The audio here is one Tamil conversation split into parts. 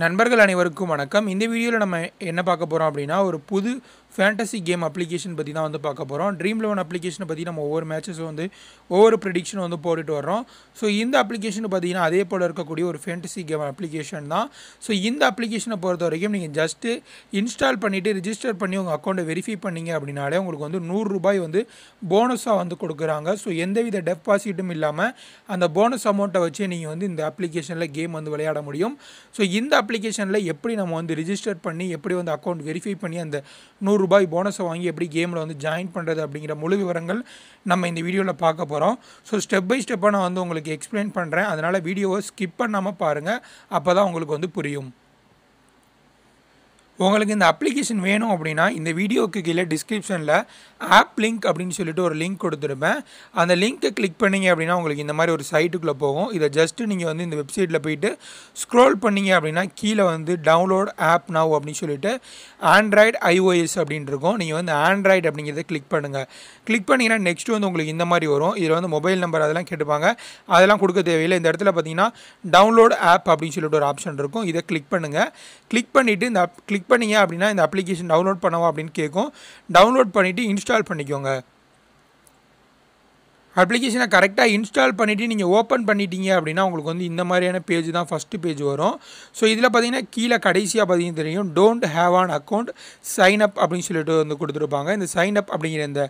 நண்பர்கள் அனைவருக்கும் வணக்கம். இந்த வீடியோவில் நம்ம என்ன பார்க்க போகிறோம் அப்படின்னா, ஒரு புது ஃபேண்டசி கேம் அப்ளிகேஷன் பற்றி தான் பார்க்க போகிறோம். Dream11 அப்ளிகேஷனை பற்றி நம்ம ஒவ்வொரு மேட்சஸும் ஒவ்வொரு ப்ரெடிக்ஷனும் போட்டுட்டு வர்றோம். ஸோ இந்த அப்ளிகேஷனை பார்த்தீங்கன்னா அதே போல் இருக்கக்கூடிய ஒரு ஃபேண்டசி கேம் அப்ளிகேஷன் தான். ஸோ இந்த அப்ளிகேஷனை பொறுத்த வரைக்கும் நீங்கள் ஜஸ்ட்டு இன்ஸ்டால் பண்ணிவிட்டு ரிஜிஸ்டர் பண்ணி உங்கள் அக்கௌண்ட்டை வெரிஃபை பண்ணிங்க அப்படின்னாலே உங்களுக்கு ₹100 போனஸாக கொடுக்குறாங்க. ஸோ எந்தவித டெபாசிட்டும் இல்லாமல் அந்த போனஸ் அமௌண்ட்டை வச்சு நீங்கள் இந்த அப்ளிகேஷனில் கேம் விளையாட முடியும். ஸோ இந்த அப்ளிகேஷனில் எப்படி நம்ம ரிஜிஸ்டர் பண்ணி எப்படி அக்கௌண்ட் வெரிஃபை பண்ணி அந்த ₹100 போனஸை வாங்கி எப்படி கேமில் ஜாயின் பண்ணுறது அப்படிங்கிற முழு விவரங்கள் நம்ம இந்த வீடியோவில் பார்க்க போகிறோம். ஸோ ஸ்டெப் பை ஸ்டெப்பாக நான் உங்களுக்கு எக்ஸ்பிளைன் பண்ணுறேன். அதனால் வீடியோவை ஸ்கிப் பண்ணாமல் பாருங்கள். அப்போ தான் உங்களுக்கு புரியும். உங்களுக்கு இந்த அப்ளிகேஷன் வேணும் அப்படின்னா இந்த வீடியோக்கு கீழே டிஸ்கிரிப்ஷனில் ஆப் லிங்க் அப்படின்னு சொல்லிட்டு ஒரு லிங்க் கொடுத்துருப்பேன். அந்த லிங்க்கை கிளிக் பண்ணிங்க அப்படின்னா உங்களுக்கு இந்த மாதிரி ஒரு சைட்டுக்குள்ளே போகும். இதை ஜஸ்ட்டு நீங்கள் இந்த வெப்சைட்டில் போயிட்டு ஸ்க்ரோல் பண்ணிங்க அப்படின்னா கீழே டவுன்லோட் ஆப் நவ் அப்படின்னு சொல்லிட்டு ஆண்ட்ராய்டு iOS அப்படின்னு இருக்கும். நீங்கள் ஆண்ட்ராய்டு அப்படிங்கிறத கிளிக் பண்ணுங்கள். கிளிக் பண்ணிங்கன்னா நெக்ஸ்ட்டு உங்களுக்கு இந்த மாதிரி வரும். இதில் மொபைல் நம்பர் அதெல்லாம் கேட்டுப்பாங்க. அதெல்லாம் கொடுக்க தேவையில்லை. இந்த இடத்துல பார்த்தீங்கன்னா டவுன்லோட் ஆப் அப்படின்னு சொல்லிட்டு ஒரு ஆப்ஷன் இருக்கும். இதை கிளிக் பண்ணுங்கள். கிளிக் பண்ணிவிட்டு இந்த கிளிக் பண்ணிங்க அப்படின்னா இந்த அப்ளிகேஷன் டவுன்லோட் பண்ணவா அப்படின்னு கேட்கும். டவுன்லோட் பண்ணிவிட்டு இன்ஸ்டால் பண்ணிக்கோங்க. அப்ளிகேஷனை கரெக்டாக இன்ஸ்டால் பண்ணிவிட்டு நீங்கள் ஓப்பன் பண்ணிட்டீங்க அப்படின்னா உங்களுக்கு இந்த மாதிரியான பேஜ் தான் ஃபஸ்ட்டு பேஜ் வரும். ஸோ இதில் பார்த்தீங்கன்னா கீழே கடைசியாக பார்த்தீங்கன்னா தெரியும் don't have an account sign up அப்படின்னு சொல்லிட்டு கொடுத்துருப்பாங்க. இந்த சைன் அப் அப்படிங்கிற இந்த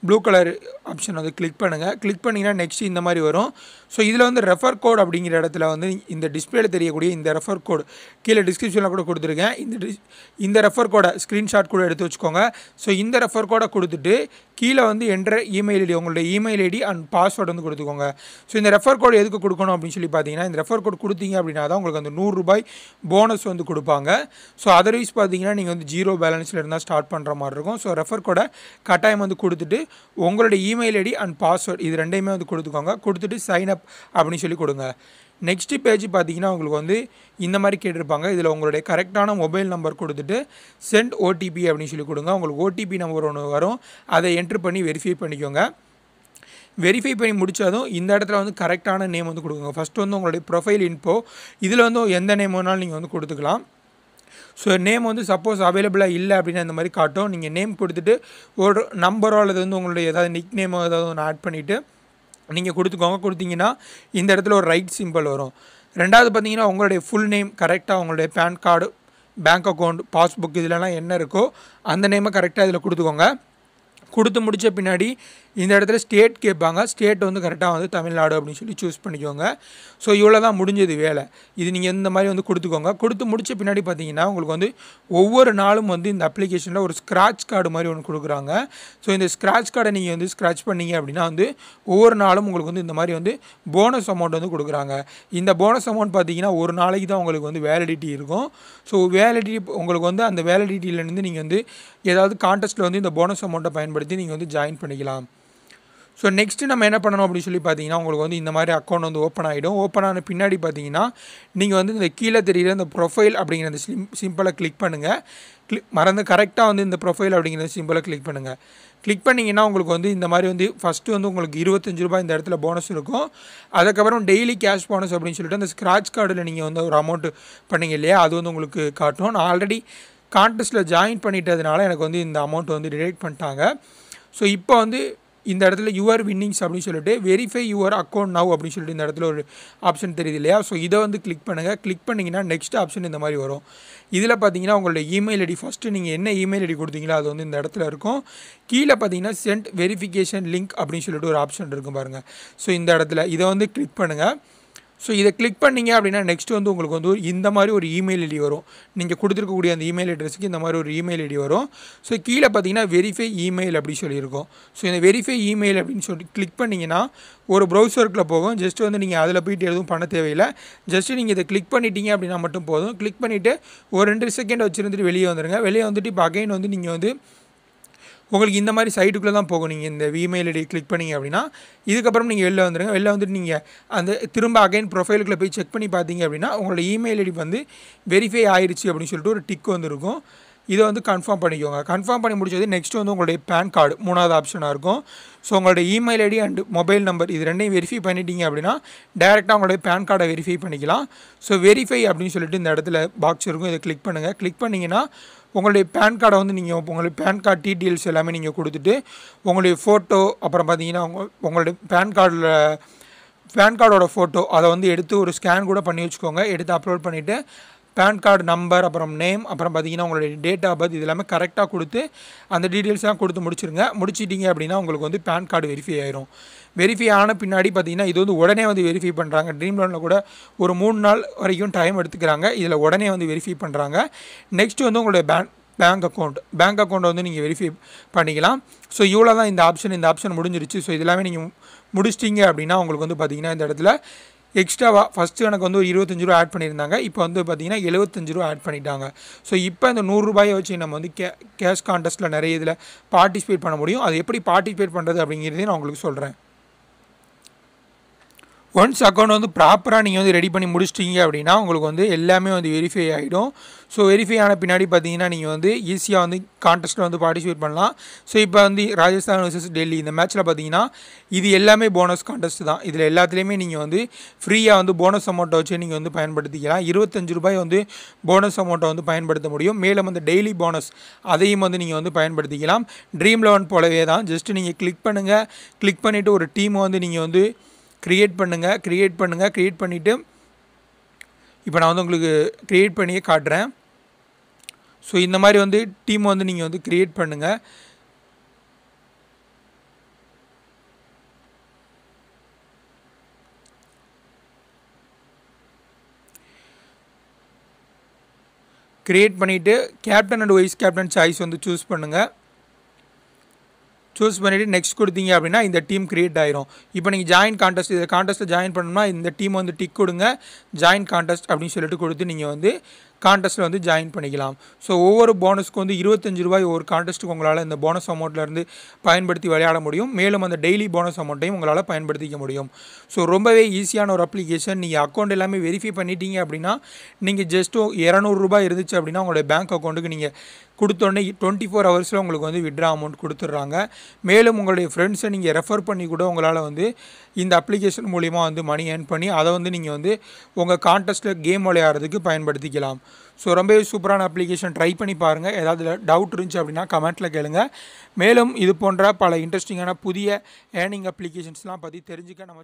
ப்ளூ கலர் ஆப்ஷன் கிளிக் பண்ணுங்கள். கிளிக் பண்ணிங்கன்னா நெக்ஸ்ட் இந்த மாதிரி வரும். ஸோ இதில் ரெஃபர் கோட் அப்படிங்கிற இடத்துல இந்த டிஸ்பிளேல தெரியக்கூடிய இந்த ரெஃபர் கோட் கீழே டிஸ்கிரிப்ஷனில் கூட கொடுத்துருக்கேன். இந்த ரெஃபர் கோடை ஸ்க்ரீன்ஷாட் கூட எடுத்து வச்சுக்கோங்க. ஸோ இந்த ரெஃபர் கோடை கொடுத்துட்டு கீழே என்ற இமெயில் ஐடி உங்களுடைய இமெயில் ஐடி அண்ட் பாஸ்வேர்டு கொடுத்துக்கோங்க. ஸோ இந்த ரெஃபர் கோட் எதுக்கு கொடுக்கணும் அப்படின்னு சொல்லி பார்த்தீங்கன்னா இந்த ரெஃபர் கோட் கொடுத்தீங்க அப்படின்னா தான் உங்களுக்கு ₹100 போனஸ் கொடுப்பாங்க. ஸோ அதர்வைஸ் பார்த்தீங்கன்னா நீங்கள் ஜீரோ பேலன்ஸில் இருந்தால் ஸ்டார்ட் பண்ணுற மாதிரி இருக்கும். ஸோ ரெஃபர் கோடை கட்டாயம் கொடுத்துட்டு உங்களுடைய இமெயில் ஐடி அண்ட் பாஸ்வேர்டு இது ரெண்டையுமே கொடுத்துக்கோங்க. கொடுத்துட்டு சைன் அப் அப்படின்னு சொல்லி கொடுங்க. நெக்ஸ்ட்டு பேஜ் பார்த்தீங்கன்னா உங்களுக்கு இந்த மாதிரி கேட்டிருப்பாங்க. இதில் உங்களுடைய கரெக்டான மொபைல் நம்பர் கொடுத்துட்டு சென்ட் ஓடிபி அப்படின்னு சொல்லி கொடுங்க. உங்களுக்கு ஓடிபி நம்பர் ஒன்று வரும். அதை என்ட்ரு பண்ணி வெரிஃபை பண்ணிக்கோங்க. வெரிஃபை பண்ணி முடித்ததும் இந்த இடத்துல கரெக்டான நேம் கொடுக்குங்க. ஃபஸ்ட்டு உங்களுடைய ப்ரொஃபைல் இன்ஃபோ இதில் எந்த நேம் வேணாலும் நீங்கள் கொடுத்துக்கலாம். ஸோ நேம் சப்போஸ் அவைலபிளாக இல்லை அப்படின்னு அந்த மாதிரி காட்டும். நீங்கள் நேம் கொடுத்துட்டு ஒரு நம்பரோ அல்லது உங்களுடைய ஏதாவது நிக் நேமோ ஏதாவது ஒன்று ஆட் பண்ணிவிட்டு நீங்கள் கொடுத்துக்கோங்க. கொடுத்தீங்கன்னா இந்த இடத்துல ஒரு ரைட் சிம்பிள் வரும். ரெண்டாவது பார்த்தீங்கன்னா உங்களுடைய ஃபுல் நேம் கரெக்டாக உங்களுடைய PAN card bank account passbook இதிலலாம் என்ன இருக்கோ அந்த நேமை கரெக்டாக இதில் கொடுத்துக்கோங்க. கொடுத்து முடித்த பின்னாடி இந்த இடத்துல ஸ்டேட் கேட்பாங்க. ஸ்டேட் கரெக்டாக தமிழ்நாடு அப்படின்னு சொல்லி சூஸ் பண்ணிக்கோங்க. ஸோ இவ்வளோ தான் முடிஞ்சது வேலை. இது நீங்கள் இந்த மாதிரி கொடுத்துக்கோங்க. கொடுத்து முடித்த பின்னாடி பார்த்தீங்கன்னா உங்களுக்கு ஒவ்வொரு நாளும் இந்த அப்ளிகேஷனில் ஒரு ஸ்க்ராட்ச் கார்டு மாதிரி ஒன்று கொடுக்குறாங்க. ஸோ இந்த ஸ்க்ராட்ச் கார்டை நீங்கள் ஸ்க்ராட்ச் பண்ணிங்க அப்படின்னா ஒவ்வொரு நாளும் உங்களுக்கு இந்த மாதிரி போனஸ் அமௌண்ட் கொடுக்குறாங்க. இந்த போனஸ் அமௌண்ட் பார்த்தீங்கன்னா ஒரு நாளைக்கு தான் உங்களுக்கு வேலிடிட்டி இருக்கும். ஸோ வேலிடிட்டி உங்களுக்கு அந்த வேலிடிட்டியிலேருந்து நீங்கள் ஏதாவது கான்டெஸ்ட்டில் இந்த போனஸ் அமௌண்ட்டை பயன்படுத்தி நீங்கள் ஜாயின் பண்ணிக்கலாம். ஸோ நெக்ஸ்ட்டு நம்ம என்ன பண்ணணும் அப்படின்னு சொல்லி பார்த்தீங்கன்னா உங்களுக்கு இந்த மாதிரி அக்கௌண்ட் ஓப்பன் ஆகிடும். ஓப்பன் ஆன பின்னாடி பார்த்தீங்கன்னா நீங்கள் இந்த கீழே தெரிகிற இந்த ப்ரொஃபைல் அப்படிங்கிற அந்த சிம்பிளை கிளிக் பண்ணுங்கள். மறந்து கரெக்டாக இந்த ப்ரொஃபைல் அப்படிங்கிற சிம்பிளை கிளிக் பண்ணுங்கள். கிளிக் பண்ணிங்கன்னா உங்களுக்கு இந்த மாதிரி ஃபஸ்ட்டு உங்களுக்கு ₹25 இந்த இடத்துல போனஸ் இருக்கும். அதுக்கப்புறம் டெய்லி கேஷ் போனஸ் அப்படின்னு சொல்லிட்டு அந்த ஸ்க்ராட்ச் கார்டில் நீங்கள் ஒரு அமௌண்ட் பண்ணிங்க இல்லையா, அது உங்களுக்கு காட்டும். நான் ஆல்ரெடி கான்டெஸ்ட்டில் ஜாயின் பண்ணிட்டதுனால எனக்கு இந்த அமௌண்ட் டிடெக்ட் பண்ணிட்டாங்க. ஸோ இப்போ இந்த இடத்துல யுவர் வின்னிங்ஸ் அப்படின்னு சொல்லிட்டு வெரிஃபை யுவர் அக்கௌண்ட் நவ் அப்படின்னு சொல்லிட்டு இந்த இடத்துல ஒரு ஆப்ஷன் தெரியுது இல்லையா. ஸோ இதை கிளிக் பண்ணுங்கள். கிளிக் பண்ணிங்கன்னா நெக்ஸ்ட் ஆப்ஷன் இந்த மாதிரி வரும். இதில் பார்த்தீங்கன்னா உங்களுடைய இமெயில் ஐடி ஃபஸ்ட்டு நீங்கள் என்ன இமெயில் ஐடி கொடுத்தீங்களோ அது இந்த இடத்துல இருக்கும். கீழே பார்த்தீங்கன்னா சென்ட் வெரிஃபிகேஷன் லிங்க் அப்படின்னு சொல்லிட்டு ஒரு ஆப்ஷன் இருக்கும் பாருங்கள். ஸோ இந்த இடத்துல இதை கிளிக் பண்ணுங்கள். ஸோ இதை கிளிக் பண்ணிங்க அப்படின்னா நெக்ஸ்ட்டு உங்களுக்கு இந்த மாதிரி ஒரு இமெயில் ஐடி வரும். நீங்கள் கொடுத்துருக்கக்கூடிய அந்த இமெயில் அட்ரஸுக்கு இந்த மாதிரி ஒரு இமெயில் ஐடி வரும். ஸோ கீழே பார்த்தீங்கன்னா வெரிஃபை இமெயில் அப்படி சொல்லியிருக்கும். ஸோ இந்த வெரிஃபை இமெயில் அப்படின்னு சொல்லி கிளிக் பண்ணிங்கன்னா ஒரு ப்ரௌசருக்குள்ளே போகும். ஜஸ்ட்டு நீங்கள் அதில் போய்ட்டு எதுவும் பண்ண தேவையில்லை. ஜஸ்ட்டு நீங்கள் இதை கிளிக் பண்ணிட்டீங்க அப்படின்னா மட்டும் போதும். கிளிக் பண்ணிவிட்டு ஒரு 2 செகண்ட் வச்சுருந்துட்டு வெளியே வந்துடுங்க. வெளியே வந்துட்டு இப்போ அகைன் நீங்கள் உங்களுக்கு இந்த மாதிரி சைட்டுக்குள்ளே தான் போகும். நீங்கள் இந்த இமெயில் ஐடி கிளிக் பண்ணிங்க அப்படின்னா இதுக்கப்புறம் நீங்கள் வெளில வந்துடுங்க. வெளில வந்துட்டு நீங்கள் அந்த திரும்ப அகைன் ப்ரொஃபைலுக்குள்ளே போய் செக் பண்ணி பார்த்தீங்க அப்படின்னா உங்களோட இமெயில் ஐடி வெரிஃபை ஆயிடுச்சு அப்படின்னு சொல்லிட்டு ஒரு டிக் இருக்கும். இதை வந்து கன்ஃபார்ம் பண்ணிக்கோங்க. கன்ஃபார்ம் பண்ணி முடிச்சது நெக்ஸ்ட் வந்து உங்களுடைய பேன் கார்டு 3வது ஆப்ஷனாக இருக்கும். ஸோ உங்களுடைய email ID and mobile number இது ரெண்டையும் வெரிஃபை பண்ணிட்டீங்க அப்படின்னா டேரெக்டாக உங்களுடைய பேன் கார்டை வெரிஃபை பண்ணிக்கலாம். ஸோ வெரிஃபை அப்படின்னு சொல்லிட்டு இந்த இடத்துல பாக்ஸ் இருக்கும், இதை கிளிக் பண்ணுங்கள். கிளிக் பண்ணிங்கன்னா உங்களுடைய பேன் கார்டை வந்து நீங்கள் உங்களுடைய பேன் கார்டு டீட்டெயில்ஸ் எல்லாமே நீங்கள் கொடுத்துட்டு உங்களுடைய ஃபோட்டோ அப்புறம் பார்த்தீங்கன்னா உங்களுடைய பேன் கார்டோட ஃபோட்டோ அதை வந்து எடுத்து ஒரு ஸ்கேன் கூட பண்ணி வச்சுக்கோங்க. எடுத்து அப்லோட் பண்ணிவிட்டு பேன் கார்டு நம்பர் அப்புறம் நேம் அப்புறம் பார்த்தீங்கன்னா உங்களுடைய டேட் ஆஃப் பர்த் இது எல்லாமே கரெக்டாக கொடுத்து அந்த டீட்டெயில்ஸ்லாம் கொடுத்து முடிச்சிட்டிங்க அப்படின்னா உங்களுக்கு வந்து பேன் கார்டு வெரிஃபை ஆயிரும். வெரிஃபை ஆன பின்னாடி பார்த்தீங்கன்னா இது வந்து உடனே வந்து வெரிஃபை பண்ணுறாங்க. ட்ரீம் லோனில் கூட ஒரு 3 நாள் வரைக்கும் டைம் எடுத்துக்கிறாங்க. இதில் உடனே வந்து வெரிஃபை பண்ணுறாங்க. நெக்ஸ்ட் வந்து உங்களுடைய பேங்க் அக்கௌண்ட் வந்து நீங்கள் வெரிஃபை பண்ணிக்கலாம். ஸோ இவ்வளோ தான் இந்த ஆப்ஷன் முடிஞ்சிருச்சு. ஸோ இது எல்லாமே நீங்கள் முடிச்சிட்டிங்க அப்படின்னா உங்களுக்கு வந்து பார்த்தீங்கன்னா இந்த இடத்துல எக்ஸ்ட்ராவாக ஃபஸ்ட்டு எனக்கு வந்து ஒரு 25 ரூபா ஆட் பண்ணியிருந்தாங்க. இப்போ வந்து பார்த்தீங்கன்னா 75 ரூபா ஆட் பண்ணிட்டாங்க. ஸோ இப்போ இந்த 100 ரூபாயை வச்சு நம்ம வந்து கேஷ் கான்டெஸ்ட்டில் நிறைய இதில் பார்ட்டிசிபேட் பண்ண முடியும். அது எப்படி பார்ட்டிசிபேட் பண்ணுறது அப்படிங்கிறதையும் நான் உங்களுக்கு சொல்கிறேன். ஒன்ஸ் அக்கௌண்ட் வந்து ப்ராப்பராக நீங்கள் வந்து ரெடி பண்ணி முடிச்சிட்டிங்க அப்படின்னா உங்களுக்கு வந்து எல்லாமே வந்து வெரிஃபை ஆகிடும். ஸோ வெரிஃபை ஆன பின்னாடி பார்த்தீங்கன்னா நீங்கள் வந்து ஈஸியாக வந்து கான்டெஸ்ட்டில் வந்து பார்ட்டிசிபேட் பண்ணலாம். ஸோ இப்போ வந்து ராஜஸ்தான் vs டெல்லி இந்த மேட்ச்சில் பார்த்தீங்கன்னா இது எல்லாமே போனஸ் கான்டெஸ்ட் தான். இதில் எல்லாத்துலேயுமே நீங்கள் வந்து ஃப்ரீயாக வந்து போனஸ் அமௌண்ட்டை வச்சு நீங்கள் வந்து பயன்படுத்திக்கலாம். 25 ரூபாய் வந்து போனஸ் அமௌண்ட்டை வந்து பயன்படுத்த முடியும். மேலும் வந்து டெய்லி போனஸ் அதையும் வந்து நீங்கள் வந்து பயன்படுத்திக்கலாம். ட்ரீம் 11 போலவே தான். ஜஸ்ட்டு நீங்கள் கிளிக் பண்ணிவிட்டு ஒரு டீமை வந்து நீங்கள் வந்து க்ரியேட் பண்ணிவிட்டு இப்போ நான் வந்து உங்களுக்கு க்ரியேட் பண்ணியே காட்டுறேன். ஸோ இந்த மாதிரி வந்து டீம் வந்து நீங்கள் வந்து க்ரியேட் பண்ணுங்கள். க்ரியேட் பண்ணிவிட்டு captain and vice captain choice வந்து சூஸ் பண்ணுங்கள். சூஸ் பண்ணிவிட்டு நெக்ஸ்ட் கொடுத்தீங்க அப்படின்னா இந்த டீம் க்ரியேட் ஆயிரும். இப்போ நீங்கள் ஜாயின் கான்டெஸ்ட் இதை கான்டெஸ்ட்டை ஜாயின் பண்ணணும்னா இந்த டீம் வந்து டிக் கொடுங்க, ஜாயின் கான்டெஸ்ட் அப்படின்னு சொல்லிட்டு கொடுத்து நீங்கள் வந்து கான்டெஸ்ட்டில் வந்து ஜாயின் பண்ணிக்கலாம். ஸோ ஒவ்வொரு போனஸ்க்கு வந்து 25 ரூபாய் ஒவ்வொரு கான்டெஸ்ட்டுக்கு உங்களால் இந்த போனஸ் அமௌண்ட்லேருந்து பயன்படுத்தி விளையாட முடியும். மேலும் அந்த டெய்லி போனஸ் அமௌண்ட்டையும் உங்களால் பயன்படுத்திக்க முடியும். ஸோ ரொம்பவே ஈஸியான ஒரு அப்ளிகேஷன். நீங்கள் அக்கௌண்ட் எல்லாமே வெரிஃபை பண்ணிட்டீங்க அப்படின்னா நீங்கள் ஜஸ்ட்டு 200 ரூபாய் இருந்துச்சு அப்படின்னா உங்களுடைய பேங்க் அக்கௌண்ட்டுக்கு நீங்கள் கொடுத்தோடனே 24 ஹவர்ஸில் உங்களுக்கு வந்து வித்ட்ரா அமௌண்ட் கொடுத்துட்றாங்க. மேலும் உங்களுடைய ஃப்ரெண்ட்ஸை நீங்கள் ரெஃபர் பண்ணி கூட உங்களால் வந்து இந்த அப்ளிகேஷன் மூலிமா வந்து மணி ஏர்ன் பண்ணி அதை வந்து நீங்கள் வந்து உங்கள் கான்டெஸ்ட்டில் கேம் விளையாடுறதுக்கு பயன்படுத்திக்கலாம். ஸோ ரொம்பவே சூப்பரான அப்ளிகேஷன், ட்ரை பண்ணி பாருங்கள். ஏதாவது டவுட் இருந்துச்சு அப்படின்னா கமெண்ட்டில் கேளுங்க. மேலும் இது போன்ற பல இன்ட்ரெஸ்டிங்கான புதிய ஏர்னிங் அப்ளிகேஷன்ஸ்லாம் பற்றி தெரிஞ்சுக்க நம்ம